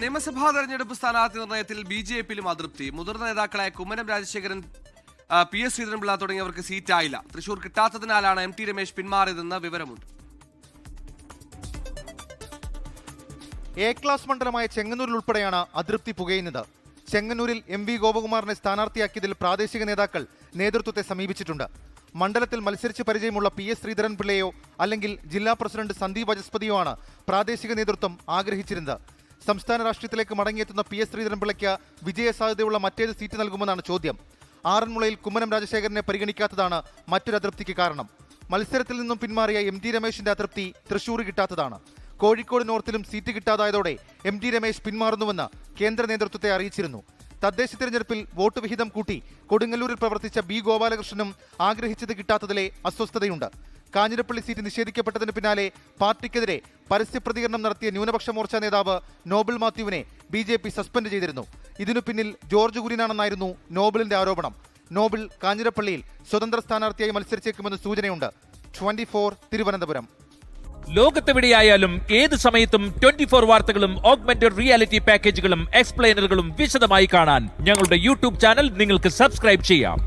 നിയമസഭാ തെരഞ്ഞെടുപ്പ് സ്ഥാനാർത്ഥി നിർണയത്തിൽ ബി.ജെ.പിയിലും അതൃപ്തി. മുതിർന്ന നേതാക്കളായ കുമ്മനം രാജശേഖരൻ, പി.എസ്. ശ്രീധരൻപിള്ള തുടങ്ങിയവർക്ക് സീറ്റായില്ല. തൃശൂർ കിട്ടാത്തതിനാലാണ് എം.ടി. രമേശ് പിന്മാറിയതെന്ന് വിവരമുണ്ട്. എ ക്ലാസ് മണ്ഡലമായ ചെങ്ങന്നൂരിൽ ഉൾപ്പെടെയാണ് അതൃപ്തി പുകയുന്നത്. ചെങ്ങന്നൂരിൽ എം.വി. ഗോപകുമാറിനെ സ്ഥാനാർത്ഥിയാക്കിയതിൽ പ്രാദേശിക നേതാക്കൾ നേതൃത്വത്തെ സമീപിച്ചിട്ടുണ്ട്. മണ്ഡലത്തിൽ മത്സരിച്ച് പരിചയമുള്ള പി.എസ്. ശ്രീധരൻപിള്ളയോ അല്ലെങ്കിൽ ജില്ലാ പ്രസിഡന്റ് സന്ദീപ് വചസ്പതിയോ ആണ് പ്രാദേശിക നേതൃത്വം ആഗ്രഹിച്ചിരുന്നത്. സംസ്ഥാന രാഷ്ട്രീയത്തിലേക്ക് മടങ്ങിയെത്തുന്ന പി.എസ്. ശ്രീധരൻപിള്ളയ്ക്ക് വിജയസാധ്യതയുള്ള മറ്റേത് സീറ്റ് നൽകുമെന്നാണ് ചോദ്യം. ആറന്മുളയിൽ കുമ്മനം രാജശേഖരനെ പരിഗണിക്കാത്തതാണ് മറ്റൊരു അതൃപ്തിക്ക് കാരണം. മത്സരത്തിൽ നിന്നും പിന്മാറിയ എം.ടി. രമേശിന്റെ അതൃപ്തി തൃശൂർ കിട്ടാത്തതാണ്. കോഴിക്കോട് നോർത്തിലും സീറ്റ് കിട്ടാതായതോടെ എം.ടി. രമേശ് പിന്മാറുന്നുവെന്ന് കേന്ദ്ര നേതൃത്വത്തെ അറിയിച്ചിരുന്നു. തദ്ദേശ തിരഞ്ഞെടുപ്പിൽ വോട്ട് വിഹിതം കൂട്ടി കൊടുങ്ങല്ലൂരിൽ പ്രവർത്തിച്ച ബി. ഗോപാലകൃഷ്ണനും ആഗ്രഹിച്ചത് കിട്ടാത്തതിലെ അസ്വസ്ഥതയുണ്ട്. കാഞ്ഞിരപ്പള്ളി സീറ്റ് നിഷേധിക്കപ്പെട്ടതിന് പിന്നാലെ പാർട്ടിക്കെതിരെ പരസ്യ പ്രതികരണം നടത്തിയ ന്യൂനപക്ഷ മോർച്ച നേതാവ് നോബിൾ മാത്യുവിനെ ബി.ജെ.പി. സസ്പെൻഡ് ചെയ്തിരുന്നു. ഇതിനു പിന്നിൽ ജോർജ് കുര്യനാണെന്നായിരുന്നു നോബിളിന്റെ ആരോപണം. നോബിൾ കാഞ്ഞിരപ്പള്ളിയിൽ സ്വതന്ത്ര സ്ഥാനാർത്ഥിയായി മത്സരിച്ചേക്കുമെന്ന് സൂചനയുണ്ട്. 24 തിരുവനന്തപുരം. ലോകത്തെവിടെയായാലും ഏത് സമയത്തും 24 വാർത്തകളും ഓഗ്മെന്റഡ് റിയാലിറ്റി പാക്കേജുകളും എക്സ്പ്ലെയിനറുകളും വിശദമായി കാണാൻ ഞങ്ങളുടെ യൂട്യൂബ് ചാനൽ നിങ്ങൾക്ക് സബ്സ്ക്രൈബ് ചെയ്യാം.